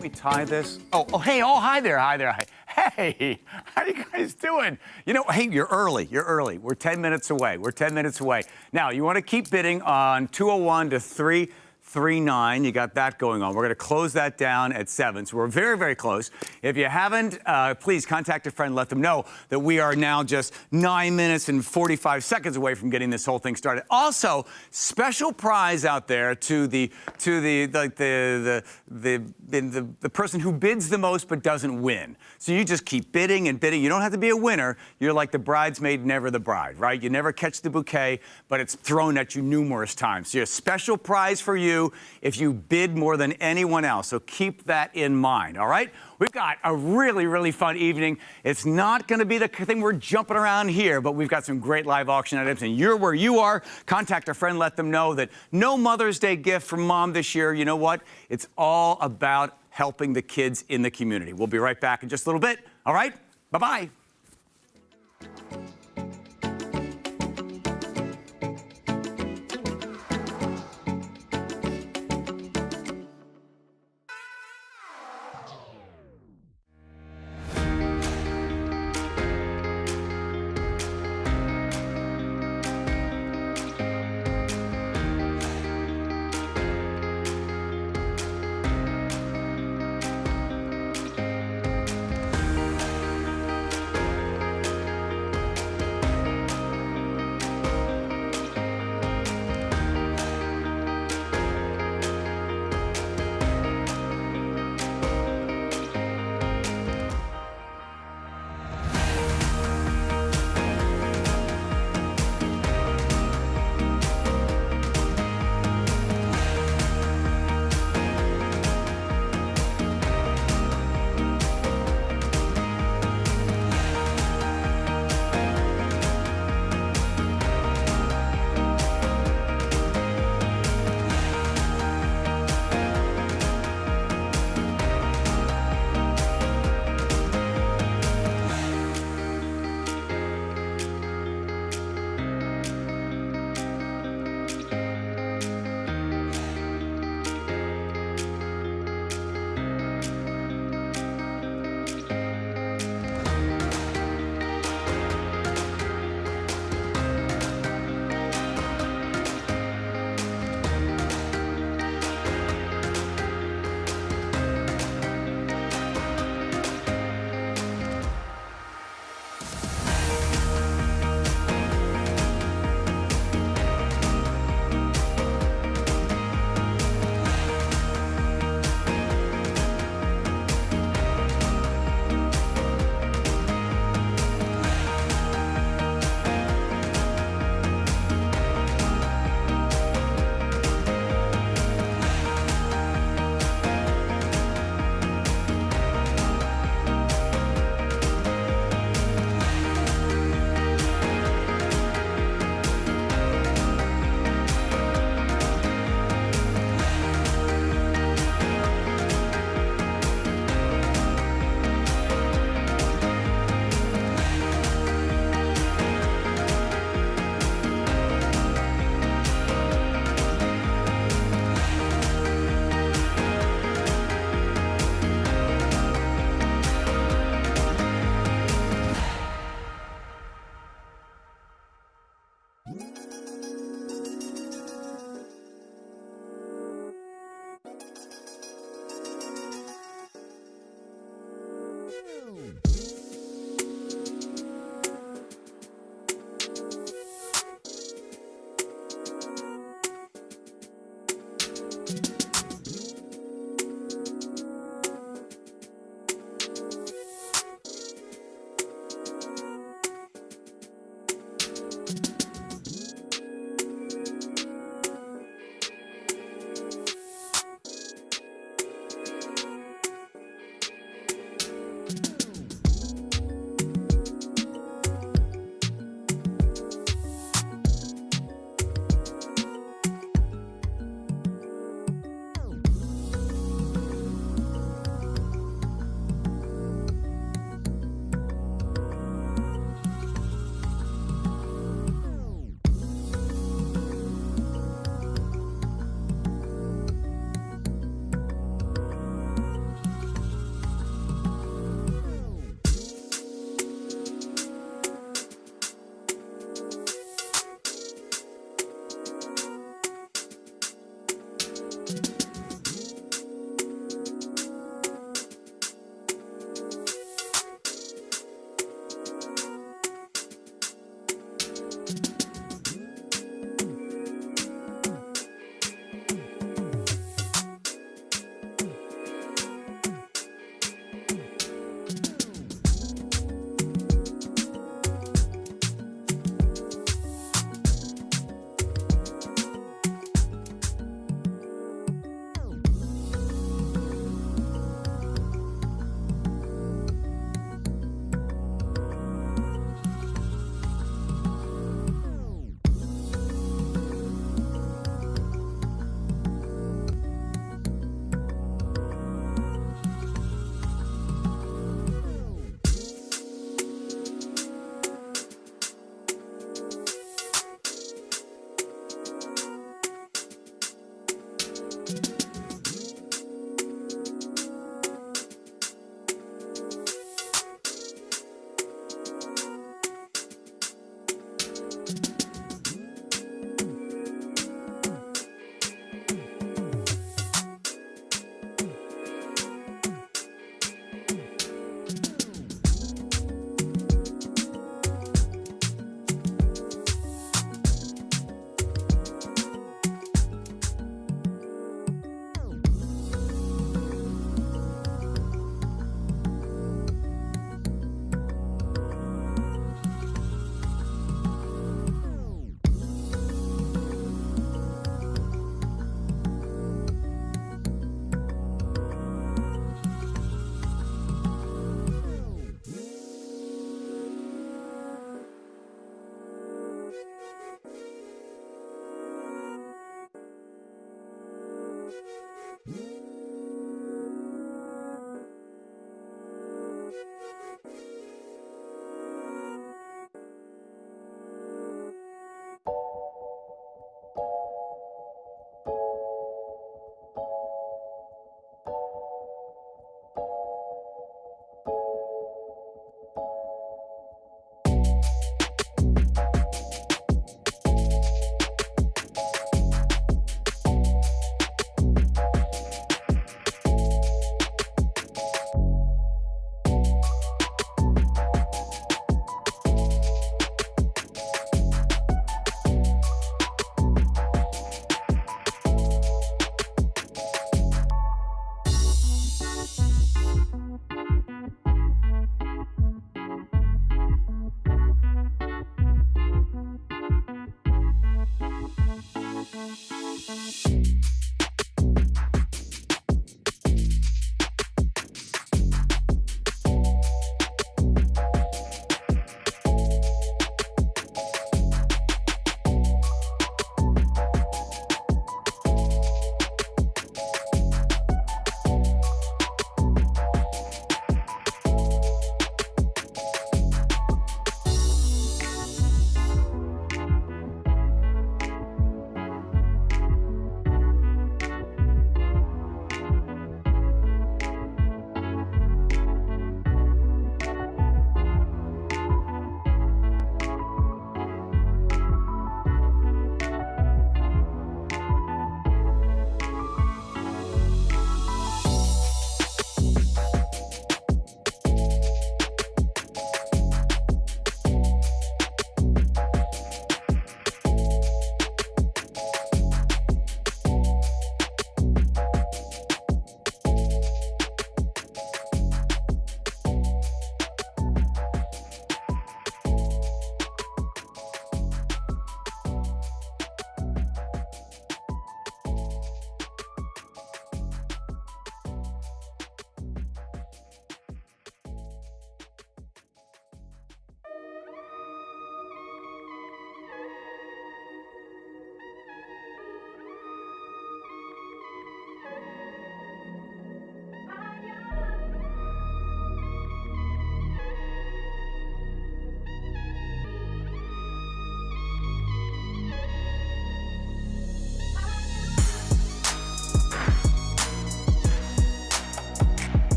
don't we tie this? Hey, hi there. Hey, how you guys doing? You know, hey, you're early. We're 10 minutes away. Now, you want to keep bidding on 201 to 339. You got that going on. We're going to close that down at 7, so we're very, very close. If you haven't, please contact a friend. Let them know that we are now just 9 minutes and 45 seconds away from getting this whole thing started. Also, special prize out there to the person who bids the most but doesn't win. So you just keep bidding and bidding. You don't have to be a winner. You're like the bridesmaid, never the bride, right? You never catch the bouquet, but it's thrown at you numerous times. So a special prize for you if you bid more than anyone else. So keep that in mind, all right? We've got a really, really fun evening. It's not going to be the thing we're jumping around here, but we've got some great live auction items, and you're where you are. Contact a friend. Let them know that no Mother's Day gift from Mom this year. You know what? It's all about helping the kids in the community. We'll be right back in just a little bit. All right? Bye-bye.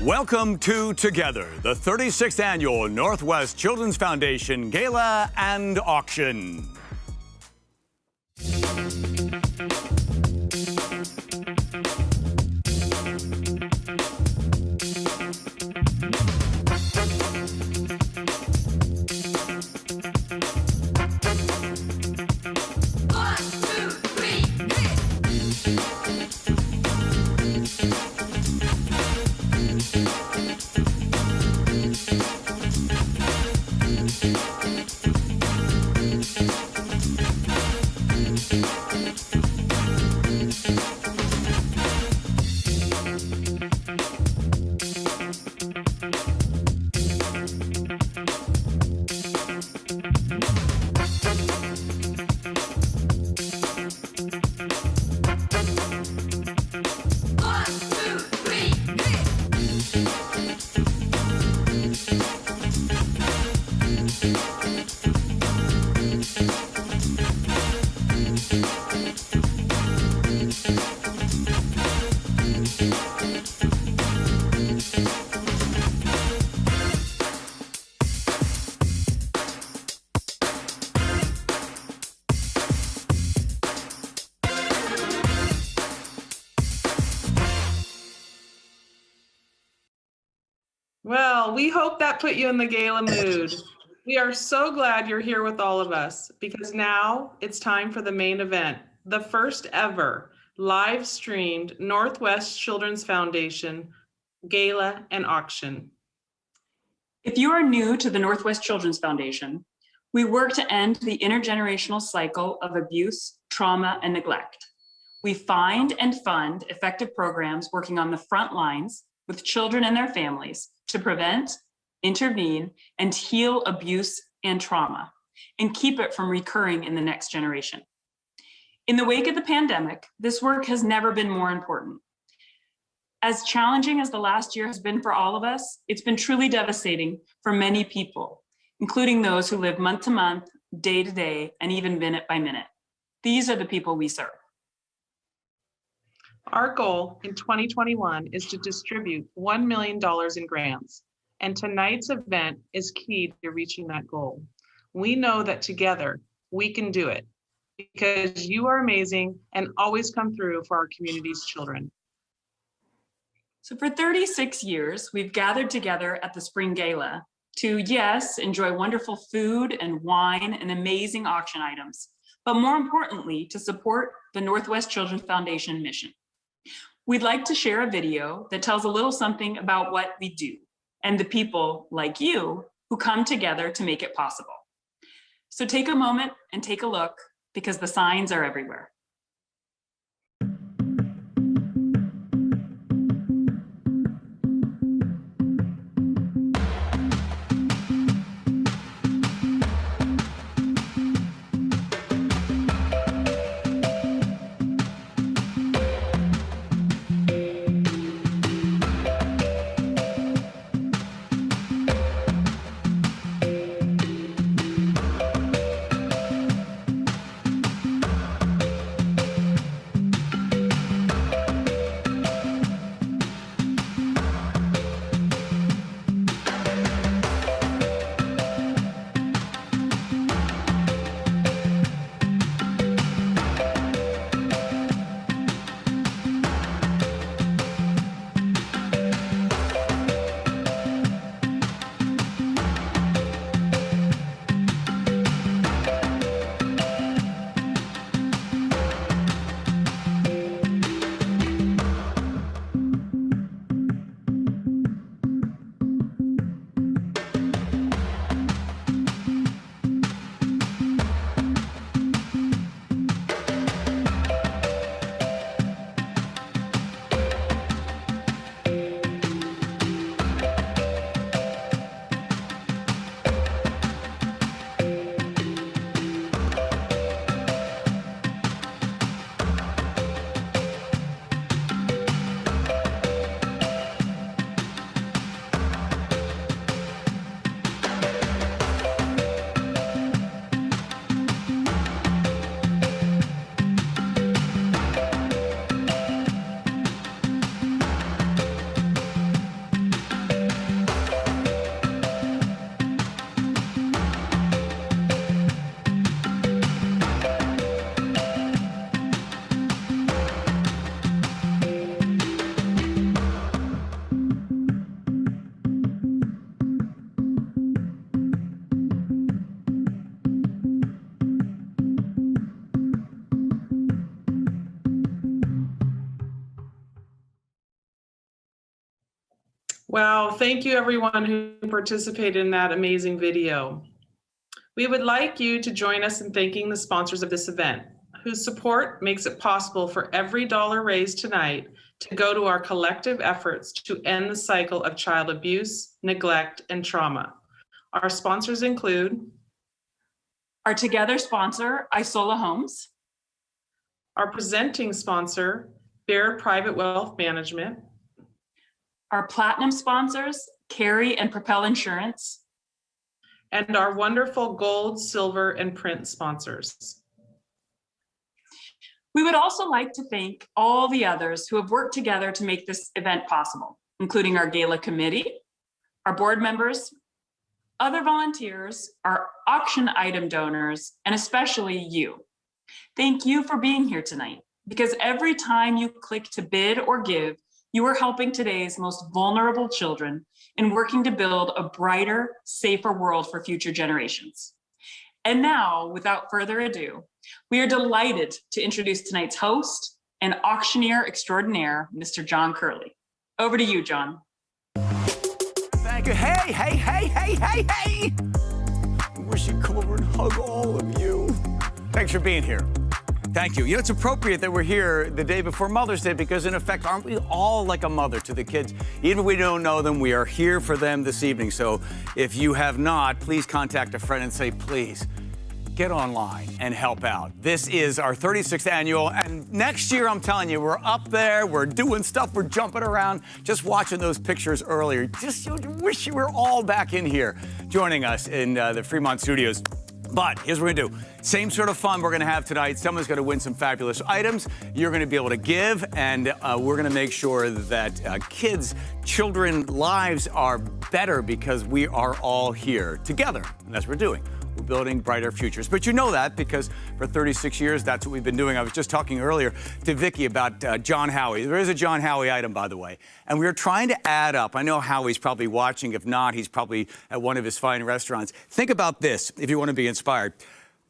Welcome to Together, the 36th Annual Northwest Children's Foundation Gala and Auction. Well, we hope that put you in the gala mood. We are so glad you're here with all of us because now it's time for the main event, the first ever live streamed Northwest Children's Foundation Gala and Auction. If you are new to the Northwest Children's Foundation, we work to end the intergenerational cycle of abuse, trauma, and neglect. We find and fund effective programs working on the front lines with children and their families to prevent, intervene, and heal abuse and trauma, and keep it from recurring in the next generation. In the wake of the pandemic, this work has never been more important. As challenging as the last year has been for all of us, it's been truly devastating for many people, including those who live month to month, day to day, and even minute by minute. These are the people we serve. Our goal in 2021 is to distribute $1 million in grants, and tonight's event is key to reaching that goal. We know that together we can do it because you are amazing and always come through for our community's children. So for 36 years, we've gathered together at the Spring Gala to, yes, enjoy wonderful food and wine and amazing auction items, but more importantly, to support the Northwest Children's Foundation mission. We'd like to share a video that tells a little something about what we do and the people like you who come together to make it possible. So take a moment and take a look because the signs are everywhere. Wow, thank you everyone who participated in that amazing video. We would like you to join us in thanking the sponsors of this event, whose support makes it possible for every dollar raised tonight to go to our collective efforts to end the cycle of child abuse, neglect, and trauma. Our sponsors include Our Together sponsor, Isola Homes. our presenting sponsor, Bear Private Wealth Management, Our Platinum sponsors, Carry and Propel Insurance. and our wonderful gold, silver, and print sponsors. We would also like to thank all the others who have worked together to make this event possible, including our gala committee, our board members, other volunteers, our auction item donors, and especially you. Thank you for being here tonight, because every time you click to bid or give, you are helping today's most vulnerable children and working to build a brighter, safer world for future generations. And now, without further ado, we are delighted to introduce tonight's host and auctioneer extraordinaire, Mr. John Curley. Over to you, John. Thank you. Hey, hey, hey, hey, hey, hey! I wish you'd come over and hug all of you. Thanks for being here. Thank you. You know, it's appropriate that we're here the day before Mother's Day because, in effect, aren't we all like a mother to the kids? Even if we don't know them, we are here for them this evening. So if you have not, please contact a friend and say, please, get online and help out. This is our 36th annual, and next year, I'm telling you, we're up there, we're doing stuff, we're jumping around, just watching those pictures earlier. Just wish you were all back in here joining us in the Fremont studios. But here's what we're gonna do. Same sort of fun we're gonna have tonight. Someone's gonna win some fabulous items. You're gonna be able to give, and we're gonna make sure that children's lives are better because we are all here together, and that's what we're doing. We're building brighter futures. But you know that because for 36 years, that's what we've been doing. I was just talking earlier to Vicki about John Howie. There is a John Howie item, by the way. And we were trying to add up. I know Howie's probably watching. If not, he's probably at one of his fine restaurants. Think about this if you want to be inspired.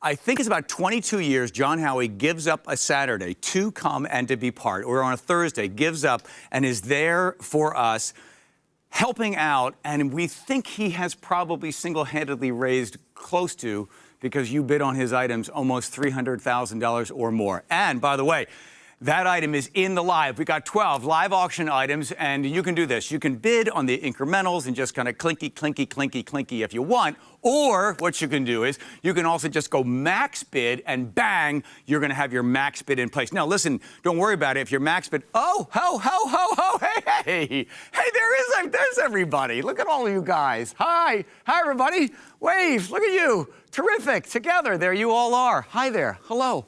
I think it's about 22 years John Howie gives up a Saturday to come and to be part, or on a Thursday, gives up and is there for us, helping out, and we think he has probably single-handedly raised close to, because you bid on his items, almost $300,000 or more. And by the way, that item is in the live. We got 12 live auction items, and you can do this. You can bid on the incrementals and just kind of clinky, clinky, clinky, clinky if you want. Or what you can do is you can also just go max bid, and bang, you're going to have your max bid in place. Now, listen, don't worry about it. If your max bid, oh, ho, ho, ho, ho, hey, there's everybody. Look at all of you guys. Hi, everybody. Wave, look at you. Terrific. Together, there you all are. Hi there. Hello,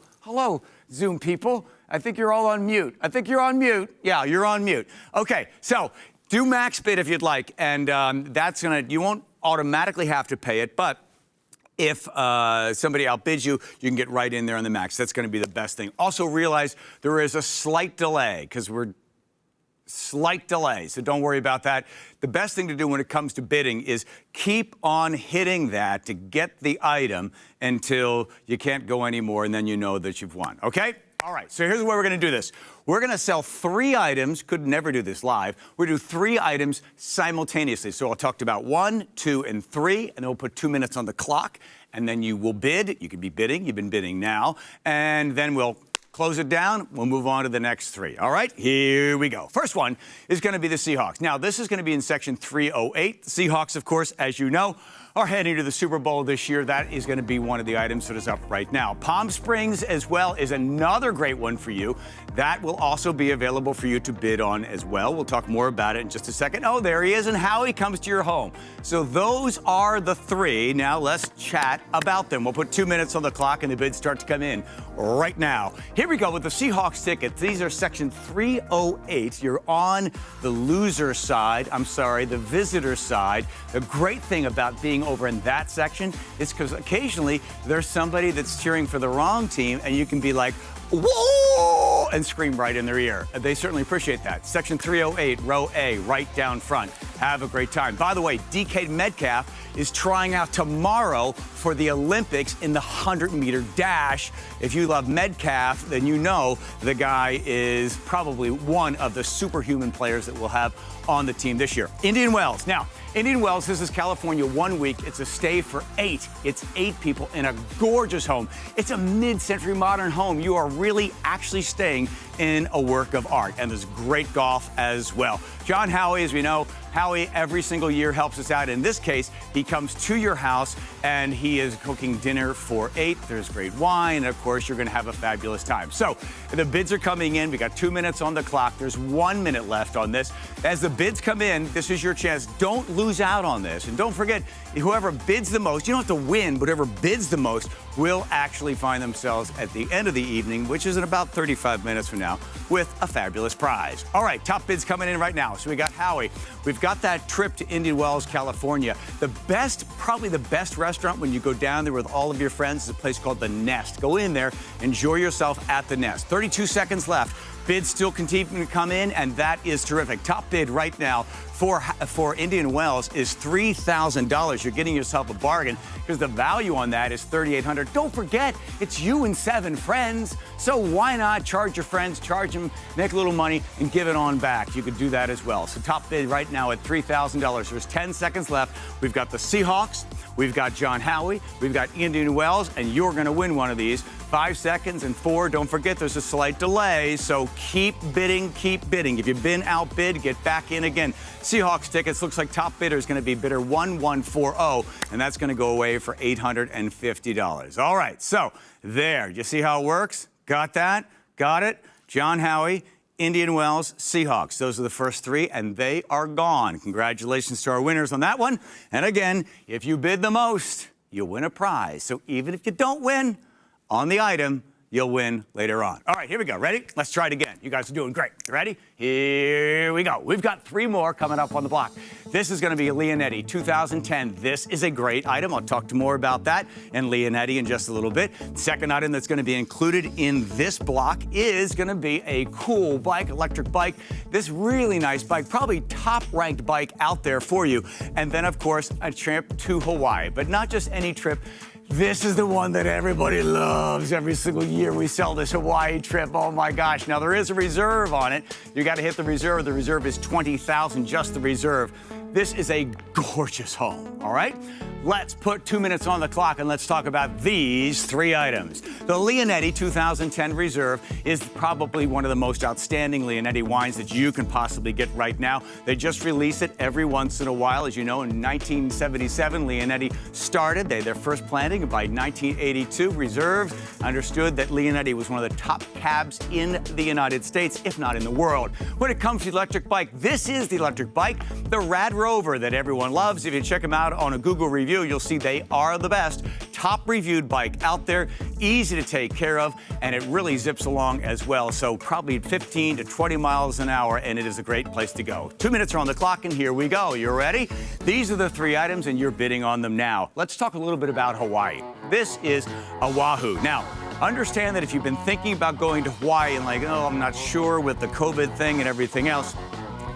Zoom people. I think you're all on mute. Yeah, you're on mute. Okay, so do max bid if you'd like, and you won't automatically have to pay it, but if somebody outbids you, you can get right in there on the max. That's going to be the best thing. Also realize there is a slight delay so don't worry about that. The best thing to do when it comes to bidding is keep on hitting that to get the item until you can't go anymore, and then you know that you've won, okay? All right, so here's the way we're going to do this. We're going to sell 3 items. Could never do this live. We're going to do 3 items simultaneously. So I'll talk about 1, 2, and 3, and then we'll put 2 minutes on the clock, and then you will bid. You can be bidding. You've been bidding now. And then we'll close it down. We'll move on to the next 3. All right, here we go. First one is going to be the Seahawks. Now, this is going to be in section 308. The Seahawks, of course, as you know, are heading to the Super Bowl this year. That is going to be one of the items that is up right now. Palm Springs as well is another great one for you. That will also be available for you to bid on as well. We'll talk more about it in just a second. Oh, there he is, and Howie comes to your home. So those are the 3. Now let's chat about them. We'll put 2 minutes on the clock and the bids start to come in right now. Here we go with the Seahawks tickets. These are section 308. You're on the loser side. The visitor side. The great thing about being over in that section is because occasionally there's somebody that's cheering for the wrong team, and you can be like, whoa, and scream right in their ear. They certainly appreciate that. Section 308, row A, right down front. Have a great time. By the way, DK Metcalf is trying out tomorrow for the Olympics in the 100-meter dash. If you love Metcalf, then you know the guy is probably one of the superhuman players that we'll have on the team this year. Indian Wells. Now, Indian Wells, this is California 1 week. It's a stay for 8. It's 8 people in a gorgeous home. It's a mid-century modern home. You are really actually staying in a work of art. And there's great golf as well. John Howie, as we know, Howie every single year helps us out. In this case, he comes to your house and he is cooking dinner for 8. There's great wine. And of course, you're going to have a fabulous time. So the bids are coming in. We got 2 minutes on the clock. There's 1 minute left on this. As the bids come in, this is your chance. Don't lose out on this. And don't forget, whoever bids the most, you don't have to win, but whoever bids the most will actually find themselves at the end of the evening, which is in about 35 minutes from now, with a fabulous prize. All right, top bids coming in right now. So we got Howie. We've got that trip to Indian Wells, California. The best, probably the best restaurant when you go down there with all of your friends is a place called The Nest. Go in there, enjoy yourself at The Nest. 32 seconds left. Bids still continue to come in, and that is terrific. Top bid right now for Indian Wells is $3,000. You're getting yourself a bargain because the value on that is $3,800. Don't forget, it's you and 7 friends. So why not charge your friends, charge them, make a little money, and give it on back? You could do that as well. So top bid right now at $3,000. There's 10 seconds left. We've got the Seahawks. We've got John Howie. We've got Indian Wells, and you're going to win one of these. 5 seconds and 4. Don't forget, there's a slight delay, so keep bidding, keep bidding. If you've been outbid, get back in again. Seahawks tickets, looks like top bidder is going to be bidder 1140, and that's going to go away for $850. All right, so there. You see how it works? Got that? Got it? John Howie, Indian Wells, Seahawks. Those are the first 3, and they are gone. Congratulations to our winners on that one. And again, if you bid the most, you'll win a prize. So even if you don't win on the item, you'll win later on. All right, here we go. Ready? Let's try it again. You guys are doing great. You ready? Here we go. We've got 3 more coming up on the block. This is going to be a Leonetti 2010. This is a great item. I'll talk to more about that and Leonetti in just a little bit. Second item that's going to be included in this block is going to be a cool bike, electric bike. This really nice bike, probably top-ranked bike out there for you. And then, of course, a trip to Hawaii. But not just any trip. This is the one that everybody loves. Every single year we sell this Hawaii trip. Oh my gosh. Now there is a reserve on it. You got to hit the reserve. The reserve is $20,000, just the reserve. This is a gorgeous home, all right? Let's put 2 minutes on the clock and let's talk about these 3 items. The Leonetti 2010 Reserve is probably one of the most outstanding Leonetti wines that you can possibly get right now. They just release it every once in a while. As you know, in 1977, Leonetti started. Their first planting by 1982. Reserves understood that Leonetti was one of the top cabs in the United States, if not in the world. When it comes to the electric bike, this is the electric bike, the Rad Rover that everyone loves. If you check them out on a Google review, you'll see they are the best. Top reviewed bike out there, easy to take care of, and it really zips along as well. So probably 15 to 20 miles an hour, and it is a great place to go. 2 minutes are on the clock, and here we go. You ready? These are the 3 items, and you're bidding on them now. Let's talk a little bit about Hawaii. This is Oahu. Now, understand that if you've been thinking about going to Hawaii and like, oh, I'm not sure with the COVID thing and everything else,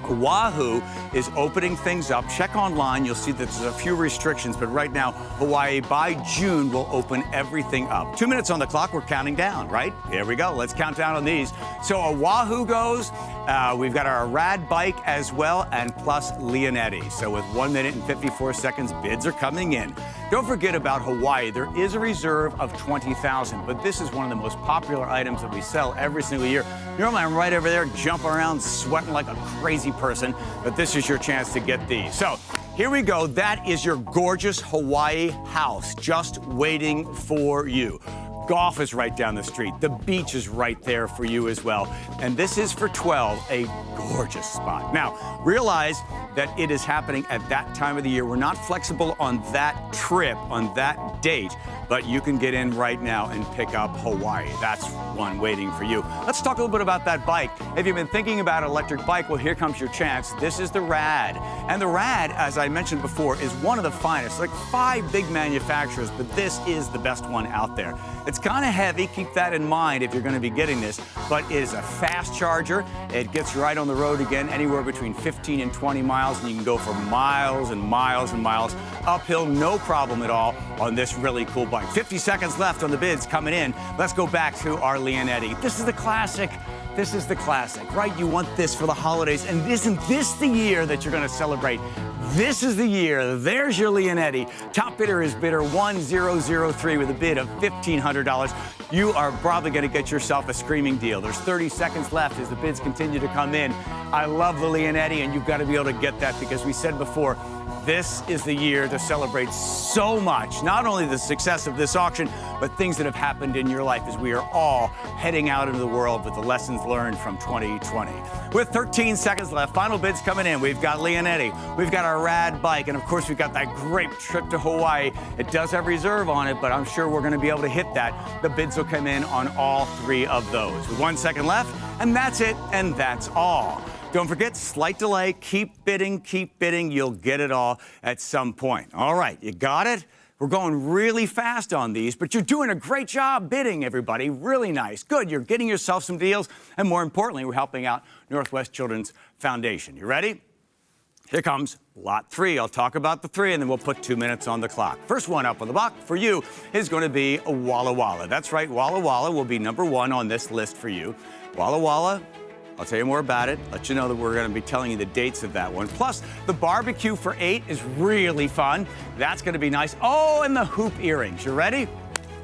Oahu is opening things up. Check online. You'll see that there's a few restrictions, but right now, Hawaii by June will open everything up. 2 minutes on the clock. We're counting down, right? Here we go. Let's count down on these. So Oahu goes. We've got our Rad bike as well, and plus Leonetti. So with 1 minute and 54 seconds, bids are coming in. Don't forget about Hawaii. There is a reserve of $20,000, but this is one of the most popular items that we sell every single year. Normally, I'm right over there jumping around, sweating like a crazy person, but this is your chance to get these. So here we go. That is your gorgeous Hawaii house just waiting for you. Golf is right down the street. The beach is right there for you as well. And this is for 12, a gorgeous spot. Now, realize that it is happening at that time of the year. We're not flexible on that trip, on that date, but you can get in right now and pick up Hawaii. That's one waiting for you. Let's talk a little bit about that bike. If you've been thinking about an electric bike, well, here comes your chance. This is the Rad. And the Rad, as I mentioned before, is one of the finest. Like 5 big manufacturers, but this is the best one out there. The It's kind of heavy. Keep that in mind if you're going to be getting this. But it is a fast charger. It gets you right on the road again, anywhere between 15 and 20 miles, and you can go for miles and miles and miles uphill, no problem at all on this really cool bike. 50 seconds left on the bids coming in. Let's go back to our Leonetti. This is the classic. This is the classic, right? You want this for the holidays, and isn't this the year that you're going to celebrate? This is the year. There's your Leonetti. Top bidder is bidder 1003 with a bid of $1,500. You are probably going to get yourself a screaming deal. There's 30 seconds left as the bids continue to come in. I love the Leonetti, and you've got to be able to get that because we said before, this is the year to celebrate so much, not only the success of this auction, but things that have happened in your life as we are all heading out into the world with the lessons learned from 2020. With 13 seconds left, final bids coming in. We've got Leonetti, we've got our rad bike, and of course we've got that great trip to Hawaii. It does have reserve on it, but I'm sure we're going to be able to hit that. The bids will come in on all three of those. With 1 second left, and that's it, and that's all. Don't forget, slight delay, keep bidding, you'll get it all at some point. All right, you got it? We're going really fast on these, but you're doing a great job bidding, everybody. Really nice. Good, you're getting yourself some deals, and more importantly, we're helping out Northwest Children's Foundation. You ready? Here comes lot 3. I'll talk about the 3, and then we'll put 2 minutes on the clock. First one up on the block for you is going to be a Walla Walla. That's right, Walla Walla will be number 1 on this list for you. Walla Walla, I'll tell you more about it, let you know that we're going to be telling you the dates of that one. Plus, the barbecue for 8 is really fun. That's going to be nice. Oh, and the hoop earrings. You ready?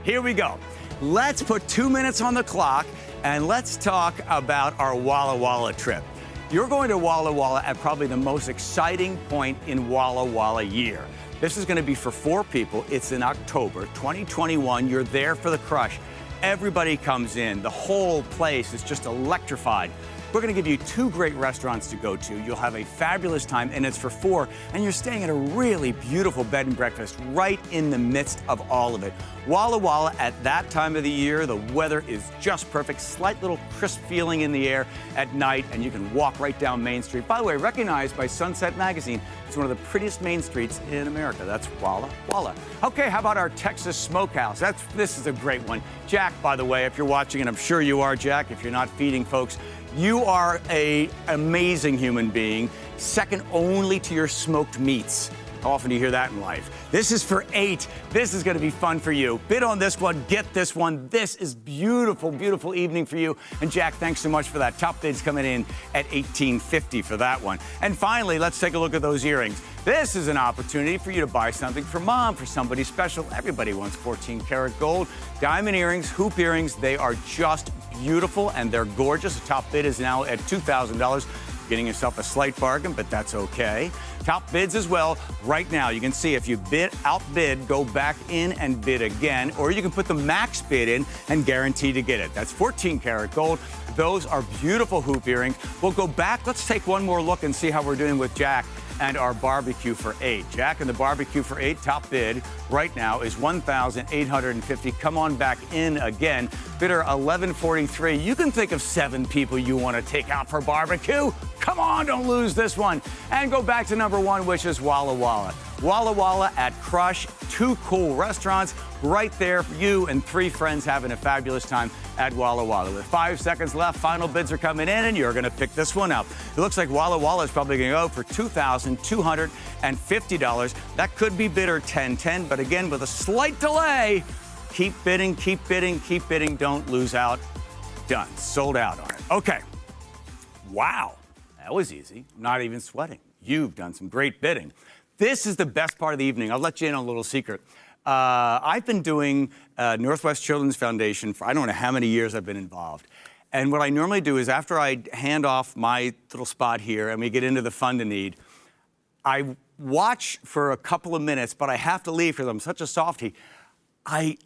Here we go. Let's put 2 minutes on the clock, and let's talk about our Walla Walla trip. You're going to Walla Walla at probably the most exciting point in Walla Walla year. This is going to be for 4 people. It's in October 2021. You're there for the crush. Everybody comes in. The whole place is just electrified. We're going to give you 2 great restaurants to go to. You'll have a fabulous time, and it's for 4, and you're staying at a really beautiful bed and breakfast right in the midst of all of it. Walla Walla, at that time of the year, the weather is just perfect. Slight little crisp feeling in the air at night, and you can walk right down Main Street. By the way, recognized by Sunset Magazine, it's one of the prettiest main streets in America. That's Walla Walla. Okay, how about our Texas Smokehouse? This is a great one. Jack, by the way, if you're watching, and I'm sure you are, Jack, if you're not feeding folks, you are an amazing human being, second only to your smoked meats. How often do you hear that in life? This is for 8. This is going to be fun for you. Bid on this one, get this one. This is beautiful, beautiful evening for you. And Jack, thanks so much for that. Top bid's coming in at $18.50 for that one. And finally, let's take a look at those earrings. This is an opportunity for you to buy something for mom, for somebody special. Everybody wants 14 karat gold. Diamond earrings, hoop earrings, they are just beautiful and they're gorgeous. The top bid is now at $2,000. Getting yourself a slight bargain, but that's okay. Top bids as well. Right now, you can see if you outbid, go back in and bid again, or you can put the max bid in and guarantee to get it. That's 14 karat gold. Those are beautiful hoop earrings. We'll go back. Let's take one more look and see how we're doing with Jack and our barbecue for 8. Jack and the barbecue for 8 top bid right now is $1,850. Come on back in again. Bidder 1143. You can think of 7 people you want to take out for barbecue. Come on, don't lose this one. And go back to number 1, which is Walla Walla. Walla Walla at Crush, 2 cool restaurants right there for you and 3 friends having a fabulous time at Walla Walla. With 5 seconds left, final bids are coming in, and you're going to pick this one up. It looks like Walla Walla is probably going to go for $2,250. That could be bidder 1010, but again, with a slight delay, keep bidding, keep bidding, keep bidding. Don't lose out. Done. Sold out on it. Okay. Wow. That was easy. I'm not even sweating. You've done some great bidding. This is the best part of the evening. I'll let you in on a little secret. I've been doing Northwest Children's Foundation for I don't know how many years I've been involved. And what I normally do is after I hand off my little spot here and we get into the fund and need, I watch for a couple of minutes, but I have to leave because I'm such a softie. It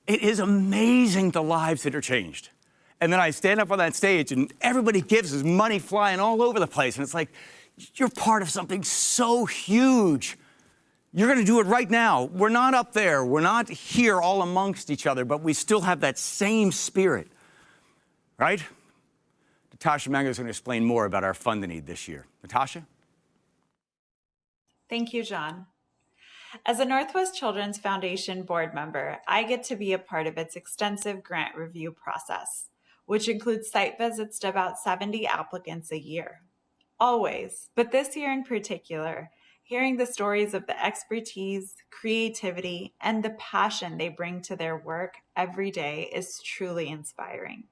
is amazing the lives that are changed. And then I stand up on that stage and everybody gives us money flying all over the place. And it's like, you're part of something so huge. You're going to do it right now. We're not up there. We're not here all amongst each other, but we still have that same spirit, right? Natasha Mango is going to explain more about our fund need this year. Natasha? Thank you, John. As a Northwest Children's Foundation board member, I get to be a part of its extensive grant review process, which includes site visits to about 70 applicants a year. Always, but this year in particular, hearing the stories of the expertise, creativity, and the passion they bring to their work every day is truly inspiring.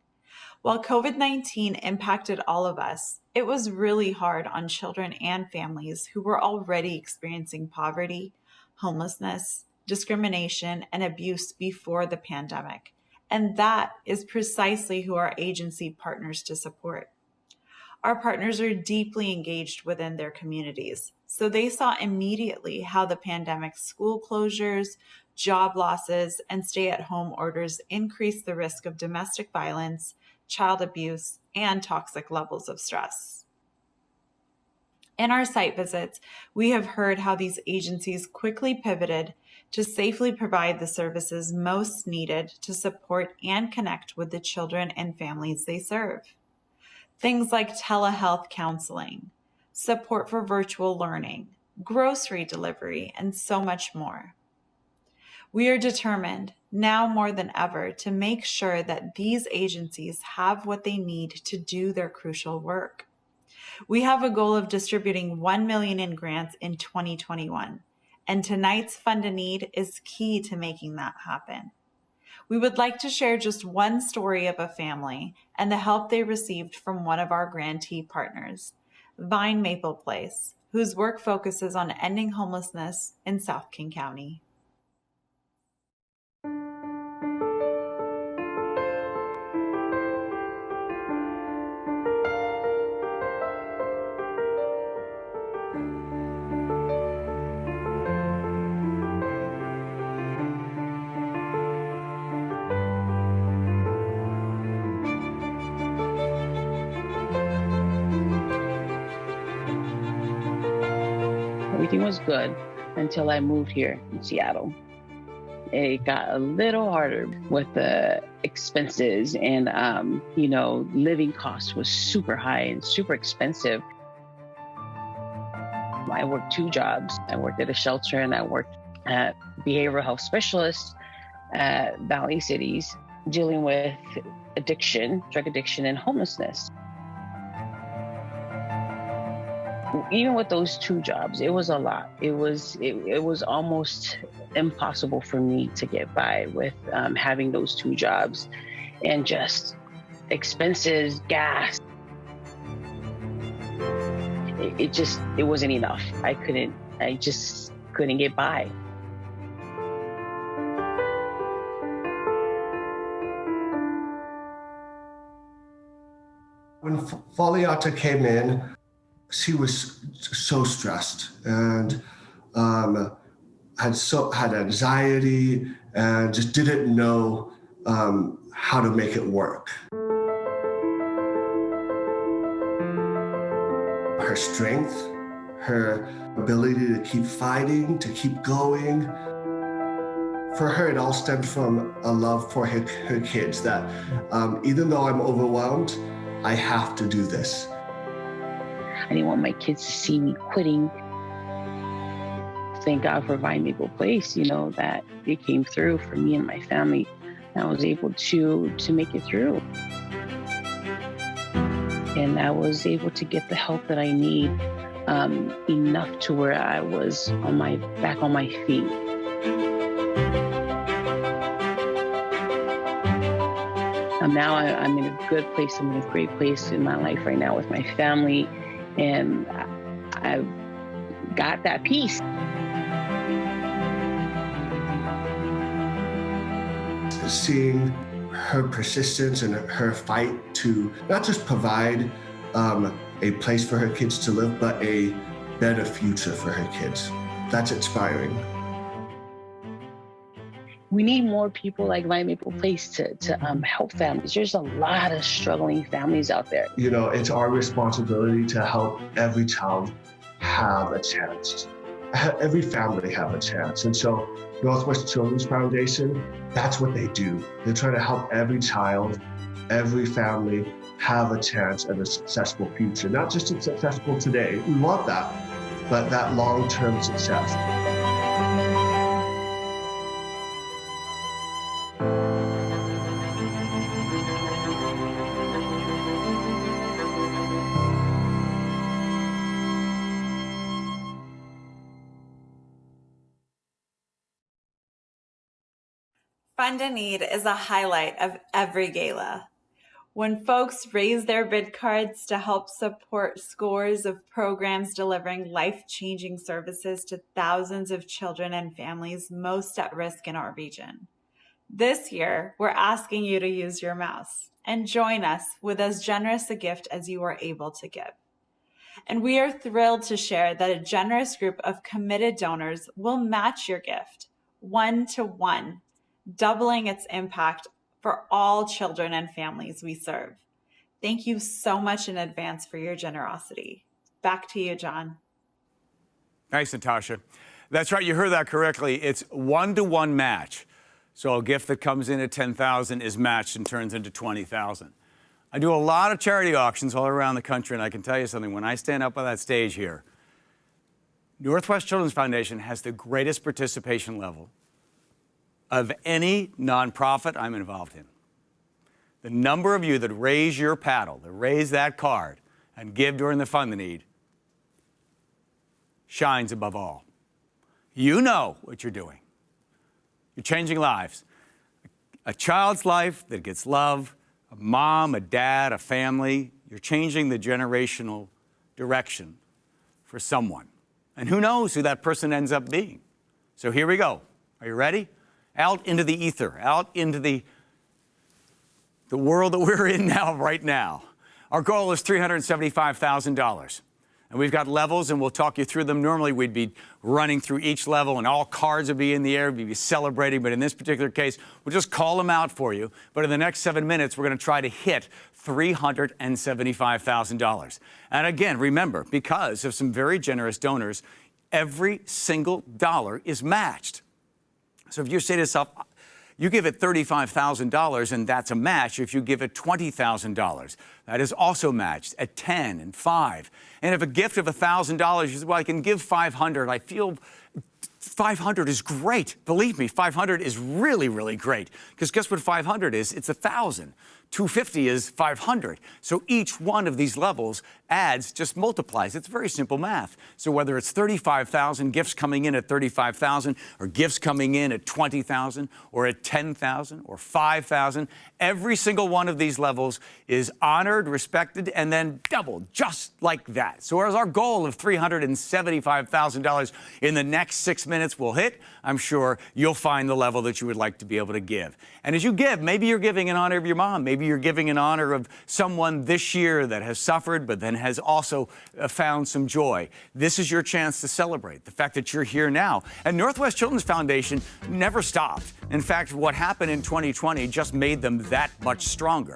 While COVID-19 impacted all of us, it was really hard on children and families who were already experiencing poverty, homelessness, discrimination, and abuse before the pandemic. And that is precisely who our agency partners to support. Our partners are deeply engaged within their communities, so they saw immediately how the pandemic's school closures, job losses, and stay-at-home orders increased the risk of domestic violence, child abuse, and toxic levels of stress. In our site visits, we have heard how these agencies quickly pivoted to safely provide the services most needed to support and connect with the children and families they serve. Things like telehealth counseling, support for virtual learning, grocery delivery, and so much more. We are determined, now more than ever, to make sure that these agencies have what they need to do their crucial work. We have a goal of distributing $1 million in grants in 2021, and tonight's Fund a Need is key to making that happen. We would like to share just one story of a family and the help they received from one of our grantee partners, Vine Maple Place, whose work focuses on ending homelessness in South King County. Everything was good until I moved here in Seattle. It got a little harder with the expenses and, living costs was super high and super expensive. I worked 2 jobs. I worked at a shelter and I worked at behavioral health specialist at Valley Cities, dealing with addiction, drug addiction, and homelessness. Even with those 2 jobs, it was a lot. It was almost impossible for me to get by with having those 2 jobs and just expenses, gas. It wasn't enough. I just couldn't get by. When Faliata came in, she was so stressed and had anxiety and just didn't know how to make it work. Her strength, her ability to keep fighting, to keep going. For her, it all stemmed from a love for her kids that even though I'm overwhelmed, I have to do this. I didn't want my kids to see me quitting. Thank God for Vine Maple Place, that it came through for me and my family. And I was able to make it through. And I was able to get the help that I need, enough to where I was back on my feet. Now I'm in a good place. I'm in a great place in my life right now with my family. And I've got that peace. Seeing her persistence and her fight to not just provide a place for her kids to live, but a better future for her kids. That's inspiring. We need more people like Vine Maple Place to help families. There's a lot of struggling families out there. It's our responsibility to help every child have a chance, every family have a chance. And so Northwest Children's Foundation, that's what they do. They try to help every child, every family have a chance at a successful future, not just a successful today. We want that, but that long-term success. Fund a Need is a highlight of every gala. When folks raise their bid cards to help support scores of programs delivering life-changing services to thousands of children and families most at risk in our region. This year, we're asking you to use your mouse and join us with as generous a gift as you are able to give. And we are thrilled to share that a generous group of committed donors will match your gift 1-to-1, doubling its impact for all children and families we serve. Thank you so much in advance for your generosity. Back to you, John. Thanks, Natasha. That's right, you heard that correctly. It's 1-to-1 match. So a gift that comes in at $10,000 is matched and turns into $20,000. I do a lot of charity auctions all around the country, and I can tell you something, when I stand up on that stage here, Northwest Children's Foundation has the greatest participation level of any nonprofit I'm involved in. The number of you that raise your paddle, that raise that card, and give during the Fund the Need shines above all. You know what you're doing. You're changing lives. A child's life that gets love, a mom, a dad, a family. You're changing the generational direction for someone. And who knows who that person ends up being. So here we go. Are you ready? Out into the ether, out into the world that we're in now, right now. Our goal is $375,000. And we've got levels, and we'll talk you through them. Normally, we'd be running through each level, and all cards would be in the air, we'd be celebrating. But in this particular case, we'll just call them out for you. But in the next 7 minutes, we're going to try to hit $375,000. And again, remember, because of some very generous donors, every single dollar is matched. So if you say to yourself, you give it $35,000 and that's a match. If you give it $20,000, that is also matched at 10 and 5. And if a gift of $1,000, you say, well, I can give 500. I feel 500 is great. Believe me, 500 is really, really great. Because guess what 500 is? It's 1,000. 250 is 500. So each one of these levels adds, just multiplies. It's very simple math. So whether it's 35,000, gifts coming in at 35,000, or gifts coming in at 20,000, or at 10,000, or 5,000, every single one of these levels is honored, respected, and then doubled, just like that. So as our goal of $375,000 in the next 6 minutes will hit, I'm sure you'll find the level that you would like to be able to give. And as you give, maybe you're giving in honor of your mom. Maybe you're giving in honor of someone this year that has suffered, but then has also found some joy. This is your chance to celebrate the fact that you're here now. And Northwest Children's Foundation never stopped. In fact, what happened in 2020 just made them that much stronger.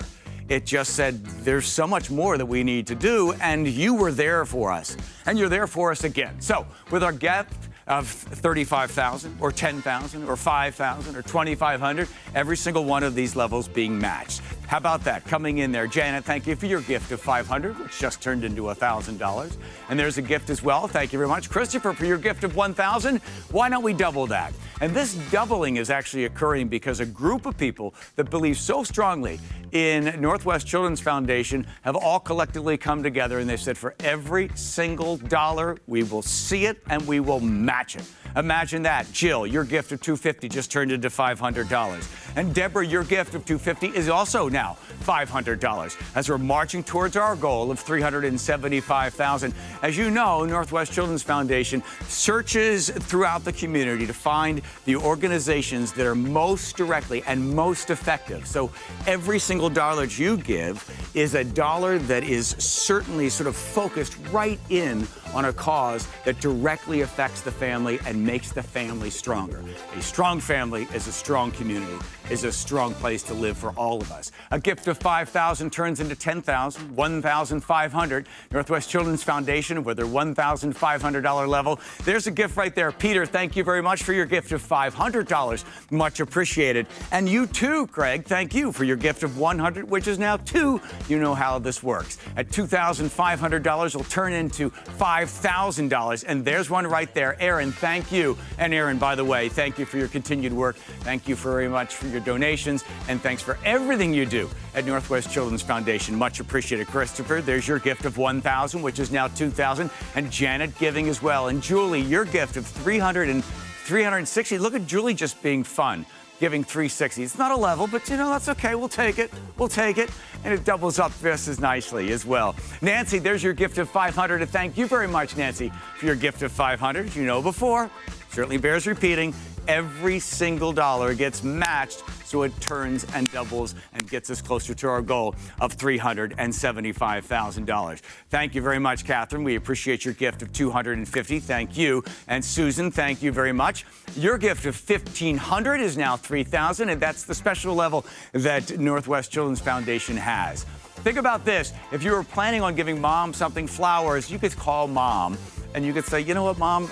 It just said, there's so much more that we need to do, and you were there for us. And you're there for us again. So, with our gift of $35,000 or $10,000 or $5,000 or $2,500, every single one of these levels being matched. How about that? Coming in there, Janet, thank you for your gift of $500, which just turned into $1,000. And there's a gift as well. Thank you very much. Christopher, for your gift of $1,000. Why don't we double that? And this doubling is actually occurring because a group of people that believe so strongly in Northwest Children's Foundation have all collectively come together, and they said for every single dollar, we will see it and we will match it. Imagine that. Jill, your gift of $250 just turned into $500. And Deborah, your gift of $250 is also now $500 as we're marching towards our goal of $375,000. As you know, Northwest Children's Foundation searches throughout the community to find the organizations that are most directly and most effective. So every single dollar that you give is a dollar that is certainly sort of focused right in on a cause that directly affects the family and makes the family stronger. A strong family is a strong community, is a strong place to live for all of us. A gift of $5,000 turns into $10,000, $1,500. Northwest Children's Foundation with their $1,500 level. There's a gift right there. Peter, thank you very much for your gift of $500. Much appreciated. And you too, Craig, thank you for your gift of $100, which is now $2. You know how this works. At $2,500 will turn into $5,000. And there's one right there. Aaron, thank you. And Aaron, by the way, thank you for your continued work. Thank you very much for your donations. And thanks for everything you do at Northwest Children's Foundation. Much appreciated. Christopher, there's your gift of $1,000, which is now $2,000. And Janet giving as well. And Julie, your gift of $360. Look at Julie just being fun. giving $360. It's not a level, but you know, that's okay. We'll take it. We'll take it. And it doubles up just as nicely as well. Nancy, there's your gift of $500. And thank you very much, Nancy, for your gift of $500. As you know before, certainly bears repeating. Every single dollar gets matched, so it turns and doubles and gets us closer to our goal of $375,000. Thank you very much, Catherine. We appreciate your gift of $250. Thank you. And Susan, thank you very much. Your gift of $1,500 is now $3,000, and that's the special level that Northwest Children's Foundation has. Think about this. If you were planning on giving Mom something, flowers, you could call Mom, and you could say, you know what, Mom?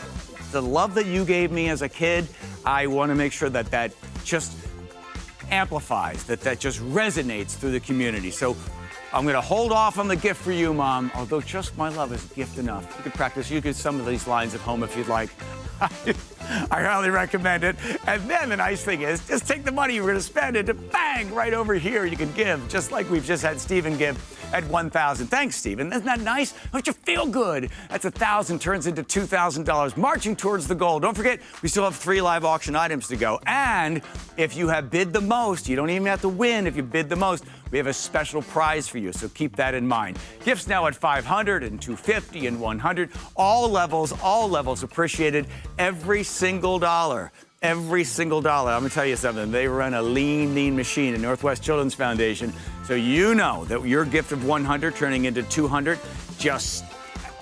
The love that you gave me as a kid, I want to make sure that that just amplifies, that just resonates through the community. So I'm going to hold off on the gift for you, Mom, although just my love is gift enough. You could practice, you could some of these lines at home if you'd like. I highly recommend it. And then the nice thing is, just take the money you were going to spend and bang, right over here you can give, just like we've just had Stephen give at $1,000. Thanks, Stephen. Isn't that nice? Don't you feel good? That's $1,000 turns into $2,000, marching towards the goal. Don't forget, we still have 3 live auction items to go. And if you have bid the most, you don't even have to win. If you bid the most, we have a special prize for you, so keep that in mind. Gifts now at $500 and $250 and $100. All levels appreciated. Every single dollar. Every single dollar. I'm going to tell you something. They run a lean machine in Northwest Children's Foundation. So you know that your gift of $100 turning into $200 just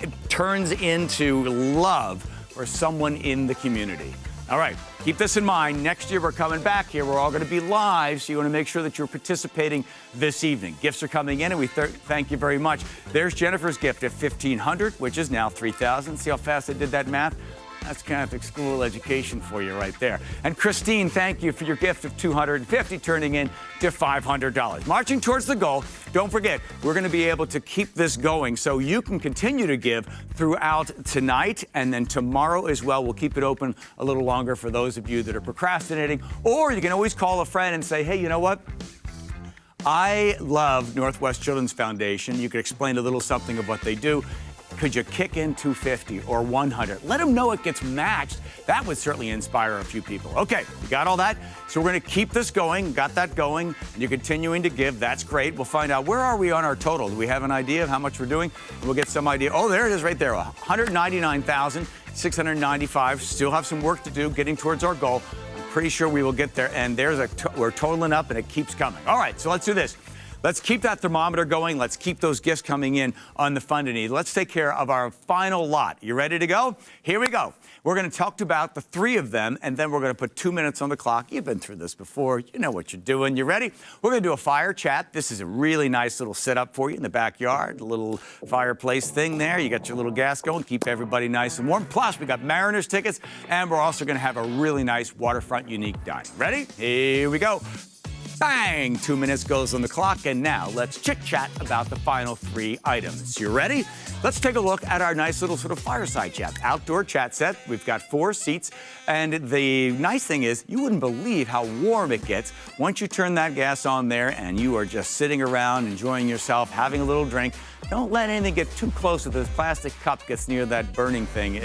it turns into love for someone in the community. All right, keep this in mind. Next year, we're coming back here. We're all going to be live, so you want to make sure that you're participating this evening. Gifts are coming in, and we thank you very much. There's Jennifer's gift of $1,500, which is now $3,000. See how fast I did that math? That's Catholic school education for you right there. And Christine, thank you for your gift of $250, turning in to $500. Marching towards the goal, don't forget, we're going to be able to keep this going so you can continue to give throughout tonight and then tomorrow as well. We'll keep it open a little longer for those of you that are procrastinating. Or you can always call a friend and say, hey, you know what? I love Northwest Children's Foundation. You could explain a little something of what they do. Could you kick in $250 or $100? Let them know it gets matched. That would certainly inspire a few people. Okay, you got all that? So we're going to keep this going. Got that going. And you're continuing to give. That's great. We'll find out where are we on our total. Do we have an idea of how much we're doing? We'll get some idea. Oh, there it is right there. $199,695. Still have some work to do getting towards our goal. I'm pretty sure we will get there. And we're totaling up and it keeps coming. All right, so let's do this. Let's keep that thermometer going. Let's keep those gifts coming in on the Fund a Need. Let's take care of our final lot. You ready to go? Here we go. We're going to talk about the 3 of them, and then we're going to put 2 minutes on the clock. You've been through this before. You know what you're doing. You ready? We're going to do a fire chat. This is a really nice little setup for you in the backyard. A little fireplace thing there. You got your little gas going. Keep everybody nice and warm. Plus, we got Mariners tickets, and we're also going to have a really nice waterfront unique dining. Ready? Here we go. Bang! 2 minutes goes on the clock, and now let's chit-chat about the final 3 items. You ready? Let's take a look at our nice little sort of fireside chat. Outdoor chat set. We've got 4 seats, and the nice thing is you wouldn't believe how warm it gets once you turn that gas on there and you are just sitting around enjoying yourself, having a little drink. Don't let anything get too close if the plastic cup gets near that burning thing.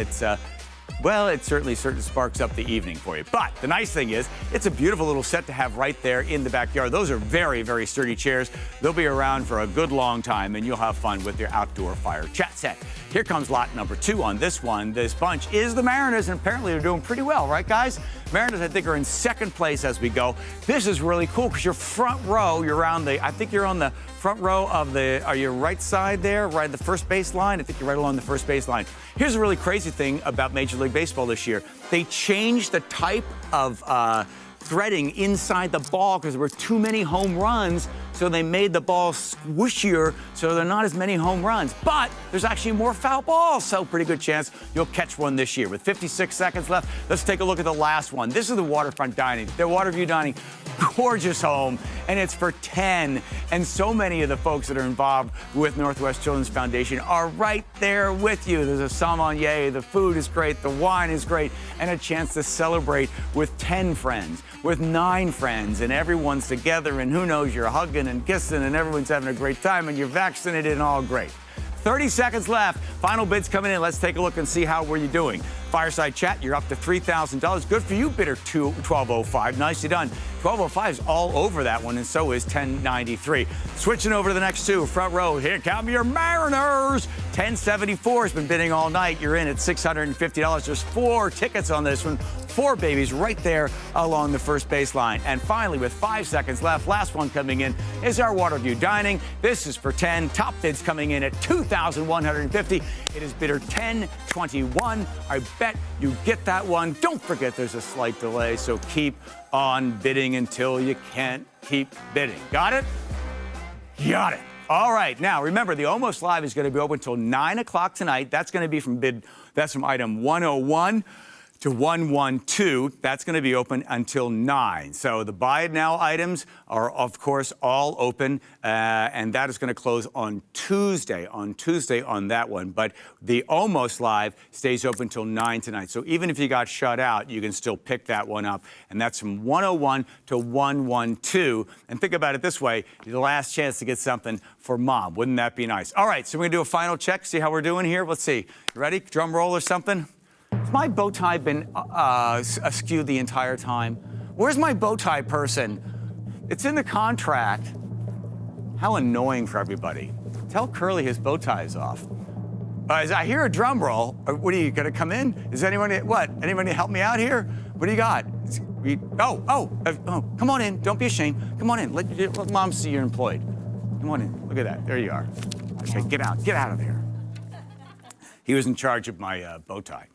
Well, it certainly sparks up the evening for you. But the nice thing is, it's a beautiful little set to have right there in the backyard. Those are very, very sturdy chairs. They'll be around for a good long time, and you'll have fun with your outdoor fire chat set. Here comes lot number 2 on this one. This bunch is the Mariners, and apparently they're doing pretty well, right, guys? Mariners, I think, are in 2nd place as we go. This is really cool because you're front row. You're around I think you're on the front row of are you right side there, right the first base line? I think you're right along the first base line. Here's a really crazy thing about Major League Baseball this year. They changed the type of threading inside the ball because there were too many home runs, so they made the ball squishier so there are not as many home runs. But there's actually more foul balls, so pretty good chance you'll catch one this year. With 56 seconds left, let's take a look at the last one. This is the waterfront dining, the Waterview Dining. Gorgeous home, and it's for 10. And so many of the folks that are involved with Northwest Children's Foundation are right there with you. There's a sommelier, the food is great, the wine is great, and a chance to celebrate with 10 friends, with 9 friends, and everyone's together, and who knows, you're hugging and kissing, and everyone's having a great time, and you're vaccinated and all great. 30 seconds left. Final bids coming in. Let's take a look and see how we're you doing. Fireside Chat, you're up to $3,000. Good for you, bidder 1205. Nicely done. 1205 is all over that one, and so is 1093. Switching over to the next two, front row. Here come your Mariners. 1074 has been bidding all night. You're in at $650. There's 4 tickets on this one. 4 babies right there along the first baseline. And finally, with 5 seconds left, last one coming in is our Waterview Dining. This is for 10. Top bids coming in at $2,150. It is bidder 1021. I bet you get that one. Don't forget there's a slight delay, so keep on bidding until you can't keep bidding. Got it? Got it. All right. Now, remember, the Almost Live is going to be open until 9 o'clock tonight. That's going to be that's from item 101 to 112. That's going to be open until 9. So the buy it now items are, of course, all open, and that is going to close on Tuesday on that one. But the Almost Live stays open until 9 tonight. So even if you got shut out, you can still pick that one up. And that's from 101 to 112. And think about it this way, the last chance to get something for Mom. Wouldn't that be nice? All right, so we're going to do a final check, see how we're doing here. Let's see. You ready? Drum roll or something? Has my bow tie been askew the entire time? Where's my bow tie person? It's in the contract. How annoying for everybody. Tell Curly his bow tie is off. As I hear a drum roll, what are you going to come in? Is anybody, what? Anybody help me out here? What do you got? Oh, come on in. Don't be ashamed. Come on in. Let Mom see you're employed. Come on in. Look at that. There you are. Okay, get out. Get out of there. He was in charge of my bow tie.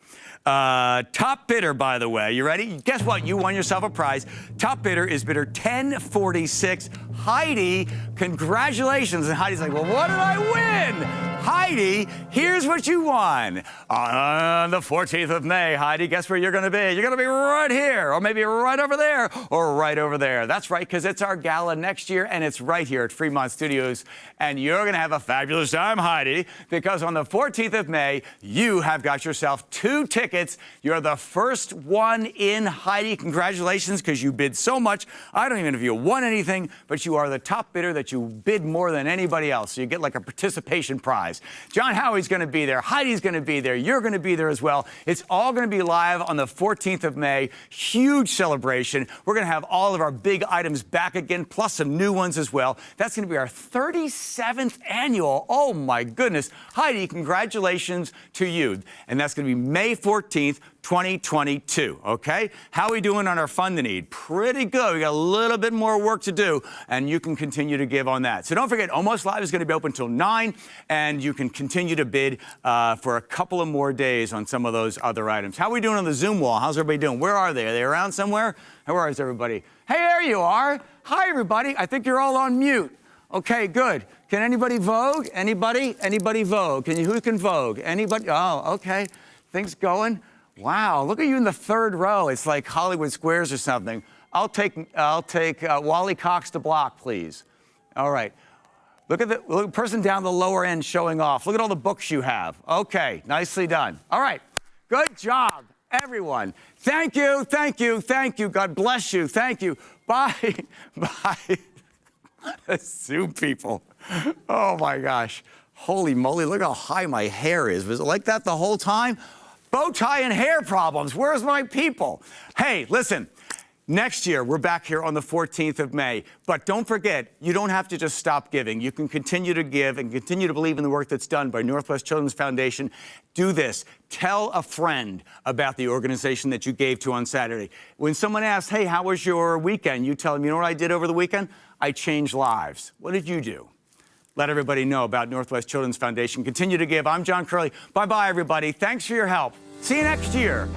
Top bidder, by the way, you ready? Guess what? You won yourself a prize. Top bidder is bidder 1046. Heidi, congratulations. And Heidi's like, well, what did I win? Heidi, here's what you won. On the 14th of May, Heidi, guess where you're going to be? You're going to be right here, or maybe right over there, or right over there. That's right, because it's our gala next year, and it's right here at Fremont Studios. And you're going to have a fabulous time, Heidi, because on the 14th of May, you have got yourself 2 tickets. You're the first one in, Heidi. Congratulations, because you bid so much. I don't even know if you won anything, but you are the top bidder that you bid more than anybody else. So you get like a participation prize. John Howie's going to be there. Heidi's going to be there. You're going to be there as well. It's all going to be live on the 14th of May. Huge celebration. We're going to have all of our big items back again, plus some new ones as well. That's going to be our 37th annual. Oh, my goodness. Heidi, congratulations to you. And that's going to be May 14th, 2022, okay? How are we doing on our fund to need? Pretty good. We got a little bit more work to do, and you can continue to give on that. So don't forget, Almost Live is going to be open until 9, and you can continue to bid for a couple of more days on some of those other items. How are we doing on the Zoom wall? How's everybody doing? Where are they? Are they around somewhere? Where is everybody? Hey, there you are. Hi, everybody. I think you're all on mute. Okay, good. Can anybody vogue? Anybody? Anybody vogue? Who can vogue? Anybody? Oh, okay. Things going. Wow, look at you in the 3rd row. It's like Hollywood Squares or something. I'll take Wally Cox to block, please. All right. Look at the person down the lower end showing off. Look at all the books you have. Okay, nicely done. All right, good job, everyone. Thank you, thank you, thank you. God bless you. Thank you. Bye, bye. Zoom people. Oh my gosh. Holy moly, look how high my hair is. Was it like that the whole time? Bow tie and hair problems. Where's my people? Hey, listen. Next year, we're back here on the 14th of May. But don't forget, you don't have to just stop giving. You can continue to give and continue to believe in the work that's done by Northwest Children's Foundation. Do this. Tell a friend about the organization that you gave to on Saturday. When someone asks, hey, how was your weekend? You tell them, you know what I did over the weekend? I changed lives. What did you do? Let everybody know about Northwest Children's Foundation. Continue to give. I'm John Curley. Bye-bye, everybody. Thanks for your help. See you next year.